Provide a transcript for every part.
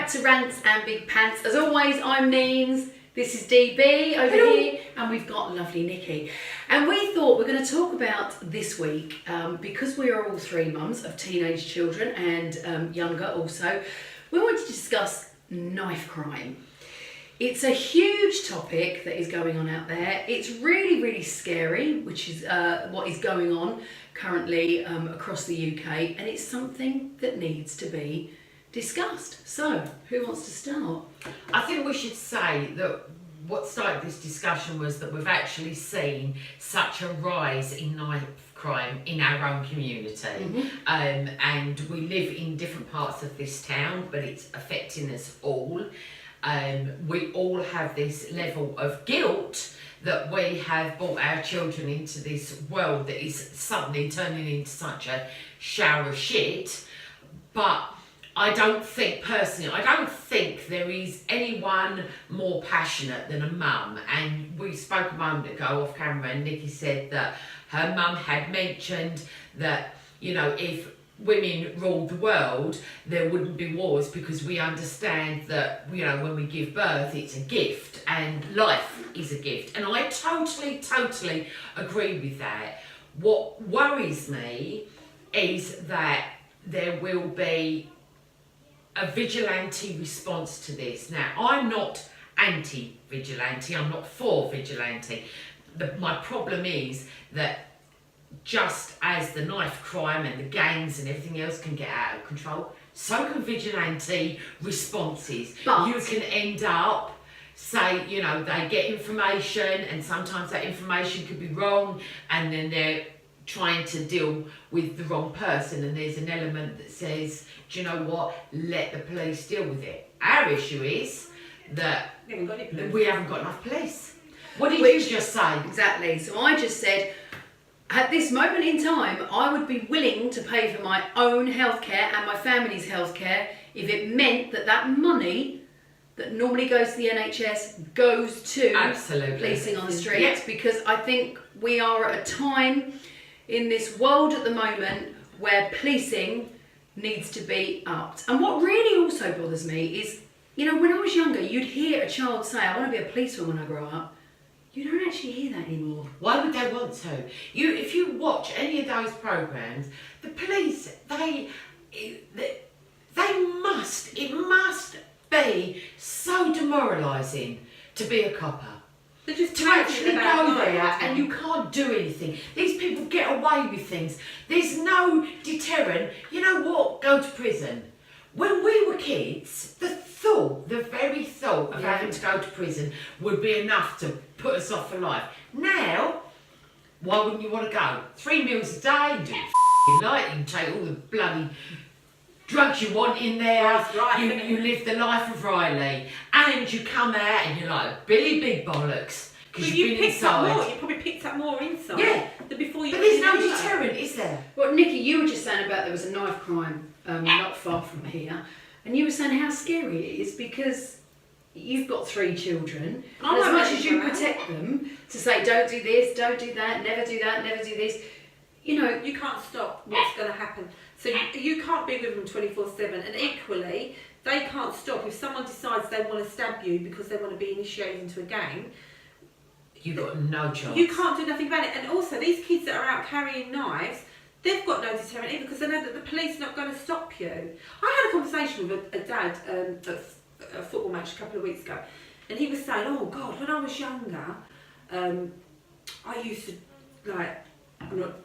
back to Rants and Big Pants. As always, I'm Neens, this is DB over here, and we've got lovely Nikki. And we thought we're going to talk about this week, because we are all three mums of teenage children and younger also, we wanted to discuss knife crime. It's a huge topic that is going on out there. It's really, really scary, which is what is going on currently across the UK, and it's something that needs to be discussed. So, who wants to start? I think we should say that what started this discussion was that we've actually seen such a rise in knife crime in our own community. And we live in different parts of this town, but it's affecting us all. We all have this level of guilt that we have brought our children into this world that is suddenly turning into such a shower of shit. But I don't think there is anyone more passionate than a mum. And we spoke a moment ago off camera, and Nikki said that her mum had mentioned that, you know, if women ruled the world, there wouldn't be wars, because we understand that, you know, when we give birth, it's a gift, and life is a gift. And I totally agree with that. What worries me is that there will be a vigilante response to this. Now, I'm not anti-vigilante, I'm not for vigilante. My problem is that just as the knife crime and the gangs and everything else can get out of control, so can vigilante responses. But you can end up, say, you know, they get information, and sometimes that information could be wrong, and then they're trying to deal with the wrong person, and there's an element that says, do you know what, let the police deal with it. Our issue is that we haven't got enough police. What did you just say? Exactly. So I just said, at this moment in time, I would be willing to pay for my own healthcare and my family's healthcare if it meant that that money that normally goes to the NHS goes to policing on the streets. Yeah. Because I think we are at a time in this world at the moment where policing needs to be upped. And what really also bothers me is, you know, when I was younger, you'd hear a child say, I want to be a policeman when I grow up. You don't actually hear that anymore. Why would they want to? If you watch any of those programmes, the police, it must be so demoralising to be a copper. To actually go there and you can't do anything. These people get away with things. There's no deterrent. You know what? Go to prison. When we were kids, the very thought of having to go to prison would be enough to put us off for life. Now, why wouldn't you want to go? 3 meals a day, you do it night, you can take all the bloody drugs you want in there, you live the life of Riley, and you come out and you're like Billy Big Bollocks, because you've been inside. You probably picked up more inside than before you. But there's no deterrent, is there? Well, Nikki, you were just saying about there was a knife crime not far from here, and you were saying how scary it is because you've got 3 children, and as much as you protect them to say don't do this, don't do that, never do that, never do this, you know, you can't stop what's going to happen. So you can't be with them 24/7, and equally they can't stop if someone decides they want to stab you because they want to be initiated into a gang. You've got no chance. You can't do nothing about it. And also these kids that are out carrying knives, they've got no deterrent either, because they know that the police are not going to stop you. I had a conversation with a dad at a football match a couple of weeks ago, and he was saying, oh God, when I was younger, I used to, like, I'm not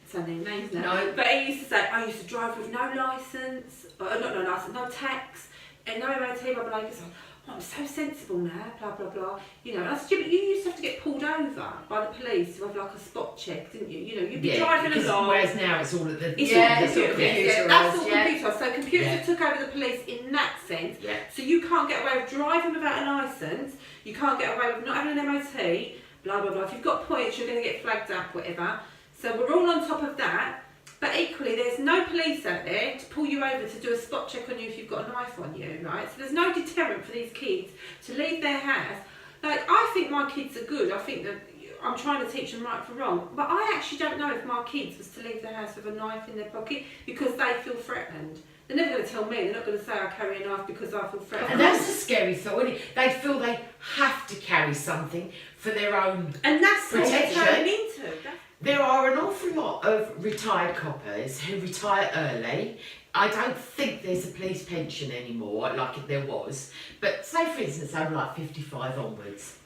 saying any names now, but he used to say, I used to drive with no licence, no tax, and no MOT, blah, blah, blah. He was like, oh, I'm so sensible now, blah, blah, blah. You know, and I said, but you used to have to get pulled over by the police to have like a spot check, didn't you? You know, you'd be driving along. Whereas now it's all at the... That's all computerised. So computers took over the police in that sense. Yeah. So you can't get away with driving without a licence, you can't get away with not having an MOT, blah, blah, blah. If you've got points, you're going to get flagged up, whatever. So we're all on top of that. But equally, there's no police out there to pull you over to do a spot check on you if you've got a knife on you, right? So there's no deterrent for these kids to leave their house. Like, I think my kids are good. I think that I'm trying to teach them right from wrong. But I actually don't know if my kids was to leave the house with a knife in their pocket because they feel threatened. They're never going to tell me. They're not going to say I carry a knife because I feel threatened. And that's a scary thought, isn't it? They feel they have to carry something for their own and that's what they're protection. going into. There are an awful lot of retired coppers who retire early. I don't think there's a police pension anymore, like there was. But say, for instance, over like 55 onwards,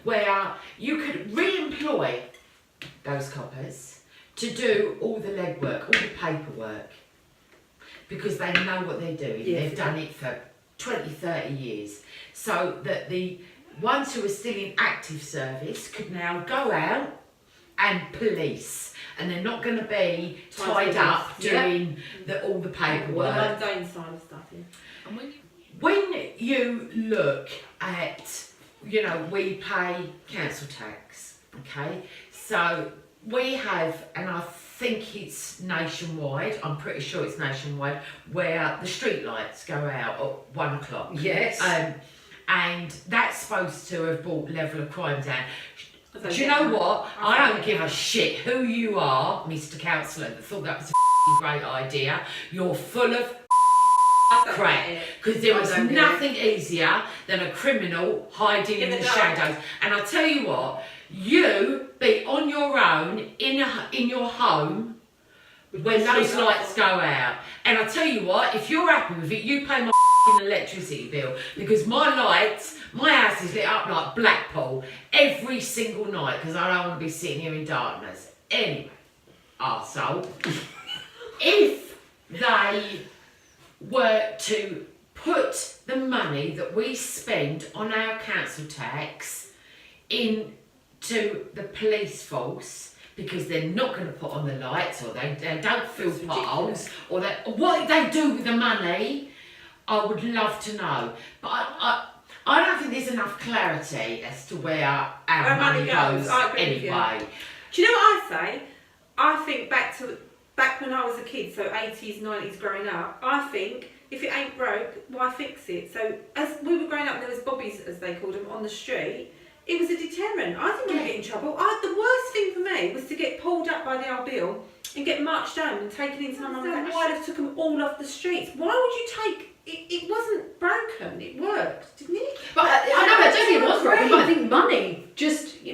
where you could re-employ those coppers to do all the legwork, all the paperwork, because they know what they're doing. Yeah. They've done it for 20, 30 years. So that the ones who are still in active service could now go out and police, and they're not going to be tied up doing all the paperwork. The mundane side of stuff, yeah. And when you look at, you know, we pay council tax, okay? So we have, and I think it's nationwide, I'm pretty sure it's nationwide, where the street lights go out at 1 o'clock. Yes. And that's supposed to have brought level of crime down. Okay, Do you know what? I don't give a shit who you are, Mr. Councillor, that thought that was a great idea. You're full of crap. Because there was nothing easier than a criminal hiding in the shadows. And I'll tell you what, you be on your own in your home when those lights go out. And I'll tell you what, if you're happy with it, you pay my electricity bill, because my house is lit up like Blackpool every single night because I don't want to be sitting here in darkness. Anyway, arsehole, if they were to put the money that we spend on our council tax into the police force, because they're not going to put on the lights, or they don't fill potholes, or what they do with the money, I would love to know. But I don't think there's enough clarity as to where our money goes anyway. Do you know what I say? I think back when I was a kid, so 80s, 90s growing up, I think if it ain't broke, why fix it? So as we were growing up, there was bobbies, as they called them, on the street. It was a deterrent. I didn't want to get in trouble. The worst thing for me was to get pulled up by the old bill and get marched home and taken into my mum and dad. Why they took them all off the streets? Why would you take... It wasn't broken. It worked, didn't it? But I don't think it was broken, but I think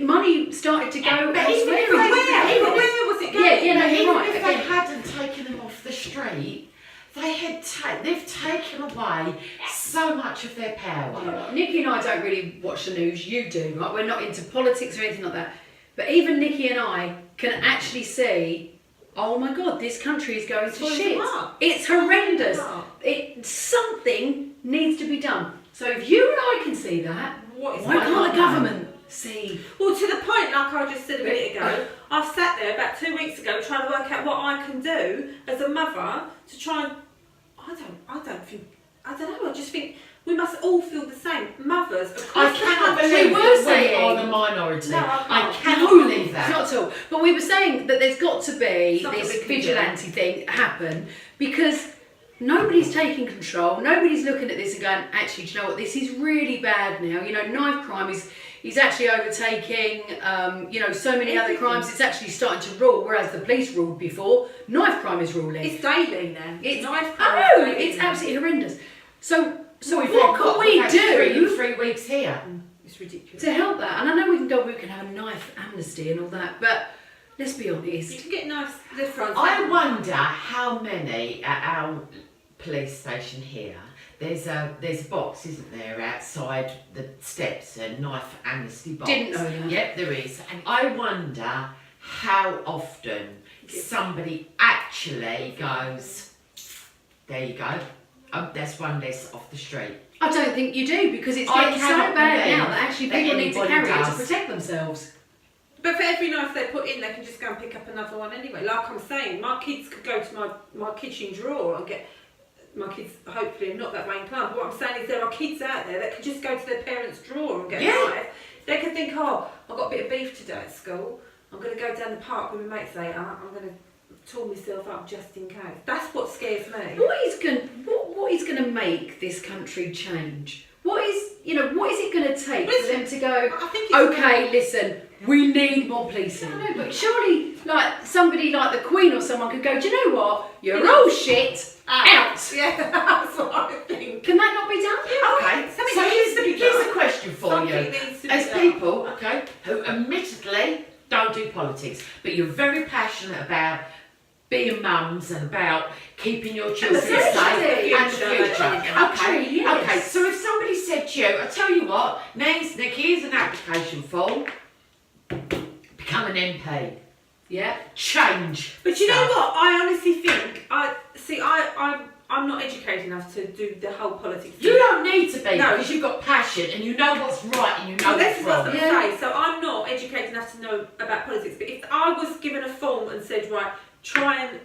money started to go But elsewhere. But where was it going? Yeah, no, you're even right. if they hadn't taken them off the street, they've taken away so much of their power. Nikki and I don't really watch the news. You do, right? We're not into politics or anything like that. But even Nikki and I can actually see, oh my God, this country is going to shit. It's horrendous. Something needs to be done. So if you and I can see that, why can't the government see? Well, to the point, like I just said a minute ago, I've sat there about 2 weeks ago trying to work out what I can do as a mother to try and... I don't know, I just think we must all feel the same. Mothers I across cannot the believe country. that we are the minority. No, I cannot believe that. Not at all. But we were saying that there's got to be Something this we can do. vigilante thing happen, because nobody's taking control. Nobody's looking at this and going, actually, do you know what? This is really bad now. You know, knife crime is actually overtaking, so many other crimes. It's actually starting to rule, whereas the police ruled before. Knife crime is ruling. It's daily now. It's knife crime. Oh, it's absolutely horrendous. So what can we do 3 weeks here? It's ridiculous. to help that? And I know we can have a knife amnesty and all that, but let's be honest. You can get knives left, front. I wonder how many at our police station here. There's a box, isn't there, outside the steps, a knife amnesty box. Didn't know that. Yep, there is. And I wonder how often somebody actually goes, there you go. That's one less off the street. I don't think you do, because it's I getting so cannot bad believe now that actually that people need to anybody carry it to does. protect themselves. But for every knife they put in, they can just go and pick up another one anyway. Like I'm saying, my kids could go to my kitchen drawer and get... My kids, hopefully, are not that way inclined. But what I'm saying is there are kids out there that can just go to their parents' drawer and get a knife. They can think, oh, I've got a bit of beef today at school. I'm going to go down the park with my mates later. I'm going to tool myself up just in case. That's what scares me. What is going to make this country change? What is, you know, what is it going to take for them to go, I think it's okay, listen, we need more policing. I know, but Surely, like, somebody like the Queen or someone could go, do you know what? You're all shit, out. Yeah, that's what I think. Can that not be done? Okay, Something so needs to be here's done. a question for Something you. needs to be As done. people, okay, who admittedly don't do politics, but you're very passionate about being mums and about keeping your children the safe future. and the future. And the country, Okay, yes. okay. So if somebody said to you, I tell you what, Nikki, here's an application form. Become an MP. Yeah. Change. But you know stuff. what? I honestly think I'm not educated enough to do the whole politics. You don't need to be No. because you've got passion and you know what's right and you know Well, this what's is what I was wrong. going to say. So I'm not educated enough to know about politics. But if I was given a form and said, right, try and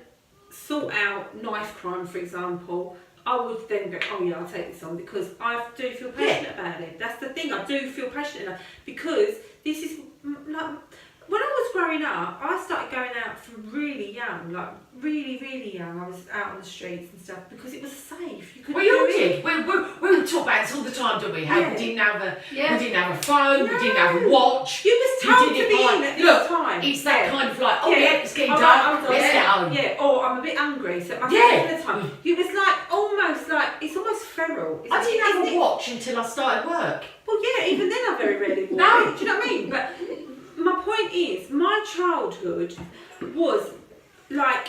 sort out knife crime, for example, I would then go, oh yeah, I'll take this on because I do feel passionate about it. That's the thing. I do feel passionate enough because this is like. When I was growing up, I started going out from really young, like really, really young. I was out on the streets and stuff because it was safe. You could We all do it. did. We would talk about this all the time, didn't we? How Yeah. we didn't have a Yeah. we didn't have a phone, we didn't have a No. watch. You was We told did to it be by- in at this Look, time. it's that Yeah. kind of like, oh yeah, it's getting All dark, right, let's get home. Yeah, or I'm a bit hungry, so my Yeah. at the time. It was like almost like it's almost feral. It's I like, didn't have isn't a it? watch until I started work. Well, yeah, even then I very rarely wore No. it. Do you know what I mean? But my point is, my childhood was like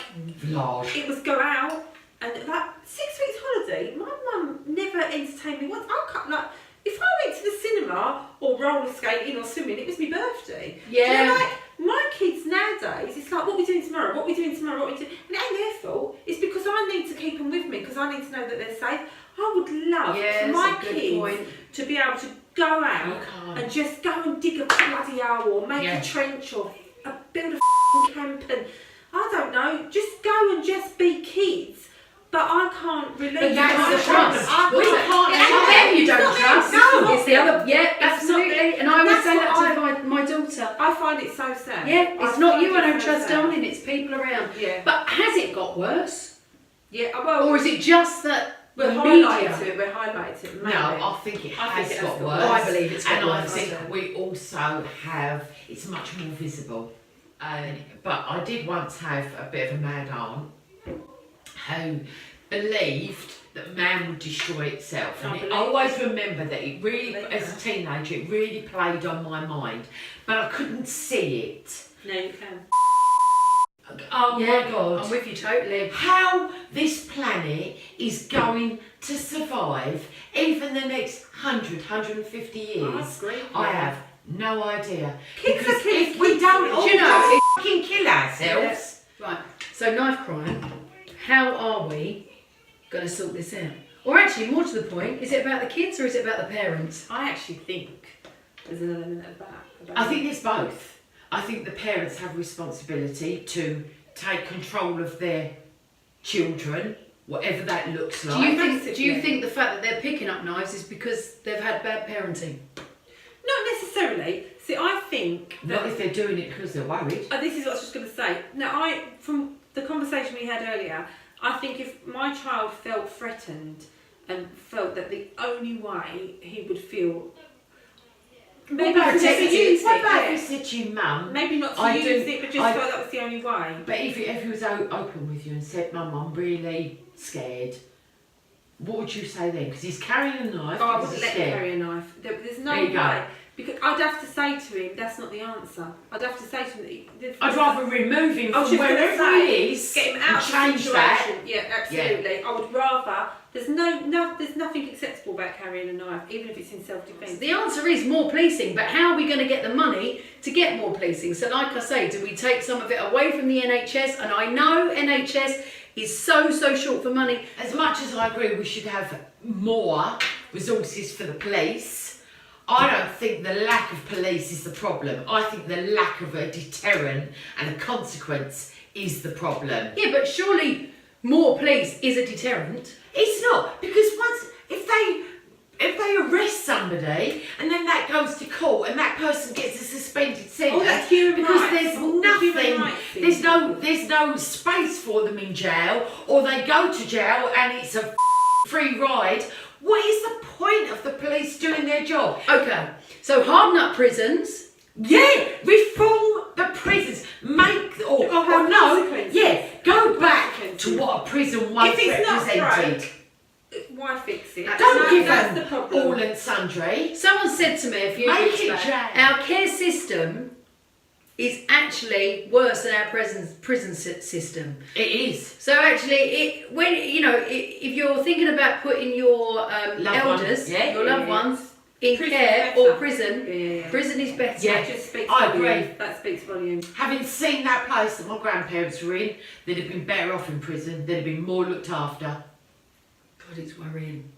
Large. it was go out and like 6 weeks holiday. My mum never entertained me once. I can't like if I went to the cinema or roller skating or swimming, it was my birthday. Do you Yeah. know, like my kids nowadays, it's like what we doing tomorrow, what we doing tomorrow, what we doing. And it ain't their fault. It's because I need to keep them with me because I need to know that they're safe. I would love Yeah, for that's my a good kids point. to be able to go You out can't. and just go and dig a bloody hole or make Yeah. a trench or build a f***ing camp and I don't know, just go and just be kids. But I can't relate. But that's my the problem. trust. We Well, can't it's not tell. them you don't It's not trust. them. No, It's the other. Yeah, It's not absolutely. them. And I would That's say that what to my daughter. I find it so sad. Yeah, it's not find you it I don't so trust, sad. darling. It's people around. Yeah. But has it got worse, Yeah, well, or is it just that we're the highlighting media? it. We're highlighting it. No, Maybe. I think it has got worse. Oh, I believe it's got and worse. I think we also have, it's much more visible. But I did once have a bit of a mad aunt who believed that man would destroy itself. I And I believe always remember that it really, Believe as a that. teenager, it really played on my mind. But I couldn't see it. No, you can. Oh Yeah, my God. I'm with you totally. How this planet is going to survive even the next 100, 150 years, agree. I have no idea. Kids because are kids, if we kids don't are all Do you know, just fucking kill ourselves, Right. So knife crime. How are we going to sort this out? Or actually, more to the point, is it about the kids or is it about the parents? I actually think there's an element of that. I think there's both. I think the parents have responsibility to take control of their children, whatever that looks Do like. you think the fact that they're picking up knives is because they've had bad parenting? Not necessarily. See, I think that Not if they're doing it because they're worried. this is what I was just going to say. Now, from the conversation we had earlier, I think if my child felt threatened and felt that the only way he would feel maybe What about to never if use what it, about yeah. if he said to you, Mum, Maybe not to I use do- it, but just I- felt that was the only way. but if he was open with you and said, Mum, I'm really scared, what would you say then? Because he's carrying a knife Oh, I because wouldn't he's let him scared. carry a knife. There's no There you go. way. Because I'd have to say to him, that's not the answer. I'd have to say to him that I'd rather remove him I was from just gonna wherever say, he is get him and out of the change situation. that. Yeah, absolutely. I would rather. There's there's nothing acceptable about carrying a knife, even if it's in self-defence. The answer is more policing, but how are we going to get the money to get more policing? So like I say, do we take some of it away from the NHS? And I know NHS is so short for money. As much as I agree we should have more resources for the police, I don't think the lack of police is the problem. I think the lack of a deterrent and a consequence is the problem. Yeah, but surely more police is a deterrent. It's not, because once if they arrest somebody and then that goes to court and that person gets a suspended sentence, that's human because rights. there's All the human nothing, rights there's no space for them in jail, or they go to jail and it's a free ride. What is the point of the police doing their job? Okay, so harden up prisons. Yeah, reform the prisons. Make or have no, consequences. yeah, go back Consequences. to what a prison once If it's not represented. Why fix it? Don't give that's them the problem. all and sundry. Someone said to me a few Make weeks it back, jam. our care system is actually worse than our prison system. It is. So actually, if you're thinking about putting your elders, your loved ones, in Prison's care better. or prison, Yeah. prison is better. Yeah. That just speaks I volumes. agree. That speaks volumes. Having seen that place that my grandparents were in, they'd have been better off in prison. They'd have been more looked after. God, it's worrying.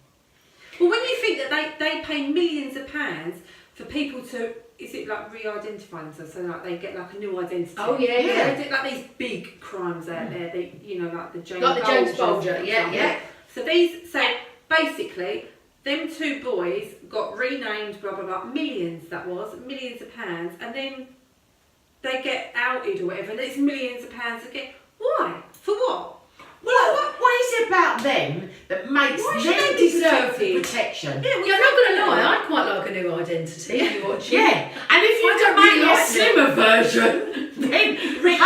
Well, when you think that they pay millions of pounds for people to, is it like re-identify themselves? So like they get like a new identity. Oh yeah, Yeah. yeah. They do like these big crimes out there. They, like the James Like the James Bulgers, Bulger, for yeah, example. yeah. So basically, them two boys got renamed, blah blah blah, millions millions of pounds, and then they get outed or whatever, and it's millions of pounds again. Why? For what? What is it about them that makes Why should them they be deserve the protected? protection? Yeah, Yeah, I'm not going to lie, I quite like a new identity. If you watch it. Yeah, and if you I can don't really make a like slimmer version, then Rich.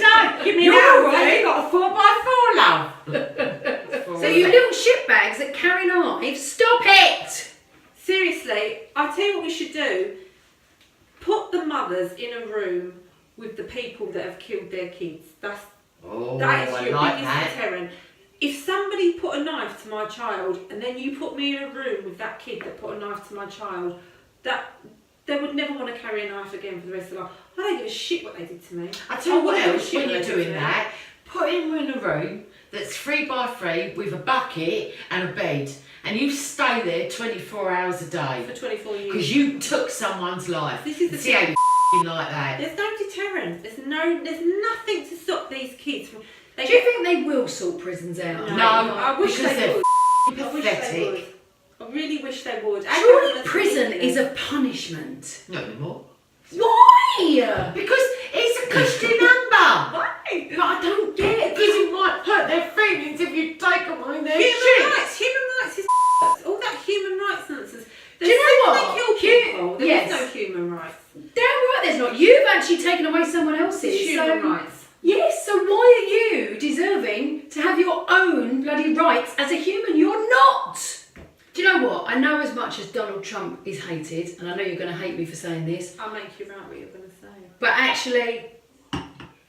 don't give me You're that right. right. You got a 4x4, love. So you little shitbags that carry knives, stop it! Seriously, I'll tell you what we should do. Put the mothers in a room with the people that have killed their kids. That is I your like biggest that. deterrent. If somebody put a knife to my child and then you put me in a room with that kid that put a knife to my child, that they would never want to carry a knife again for the rest of their life. I don't give a shit what they did to me. I tell you what wouldn't give a else, shit when what you're they did doing to me. that, put him in a room that's 3x3 with a bucket and a bed, and you stay there 24 hours a day For 24 years. because you took someone's life. This is the See how you like that. There's no deterrent. There's nothing to stop these kids from. Do you think they will sort prisons out? No, I wish because they they're would. I wish they pathetic. would. I really wish they would. Surely prison is a punishment. Not anymore. Why? Because it's a cushy number. Why? But I don't get it. Because it might hurt their feelings if you take away their Human shit. rights is all that human rights nonsense. Do you know what? They kill people. There Yes. is no human rights. Damn right there's not. You've actually taken away someone else's. It's human so- rights. Yes, so why are you deserving to have your own bloody rights as a human? You're not! Do you know what? I know as much as Donald Trump is hated, and I know you're going to hate me for saying this, I'll make you right what you're going to say. but actually,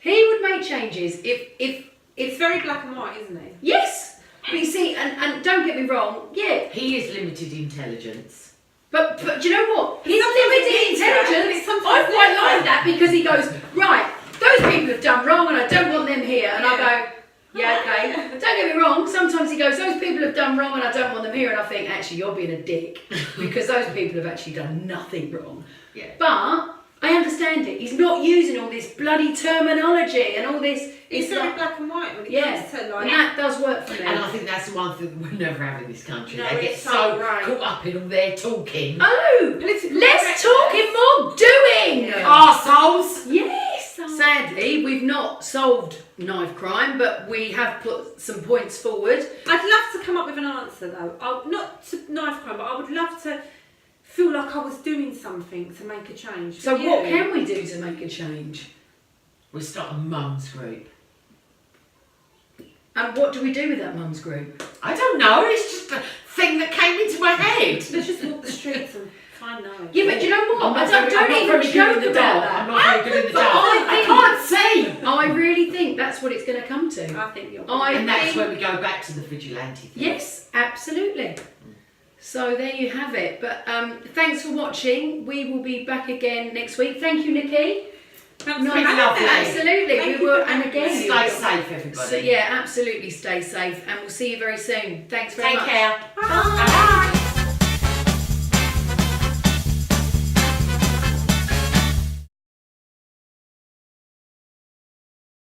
he would make changes if It's very black and white, isn't it? yes! But you see, and don't get me wrong, yeah, He is limited intelligence. but do you know what? His Sometimes limited it is that, intelligence, but sometimes I quite it's like not. that because he goes, right, those people have done wrong and I don't want them here. And I go, yeah, okay. Don't get me wrong, sometimes he goes, those people have done wrong and I don't want them here. And I think, actually, you're being a dick because those people have actually done nothing wrong. Yeah. But I understand it. He's not using all this bloody terminology and all this. It's very black and white when it comes to and like. that does work for me. And I think that's the one thing that we'll never have in this country. No, they get it's so so right. caught up in all their talking. Oh, Political less correctness. talking, more doing. Arseholes! Yes. Sadly, we've not solved knife crime, but we have put some points forward. I'd love to come up with an answer though. Not to knife crime, but I would love to feel like I was doing something to make a change. So For what you. can we do to make a change? We'll start a mums group. And what do we do with that mums group? I don't know, it's just a thing that came into my head. Let's just walk the streets and find knives. Yeah, but do you know what? I'm not I don't very even good joke in the about dark. I'm that. not very good in the But dark. I I can't see. I really think that's what it's going to come to. I think you're. I And that's think- where we go back to the vigilante thing. Yes, absolutely. So there you have it. But thanks for watching. We will be back again next week. Thank you, Nikki. Thanks No, for having lovely. me. absolutely. Thank We you will, for and having again, me. Stay safe, everybody. So yeah, absolutely stay safe, and we'll see you very soon. Thanks very Take much. care. Bye. Bye.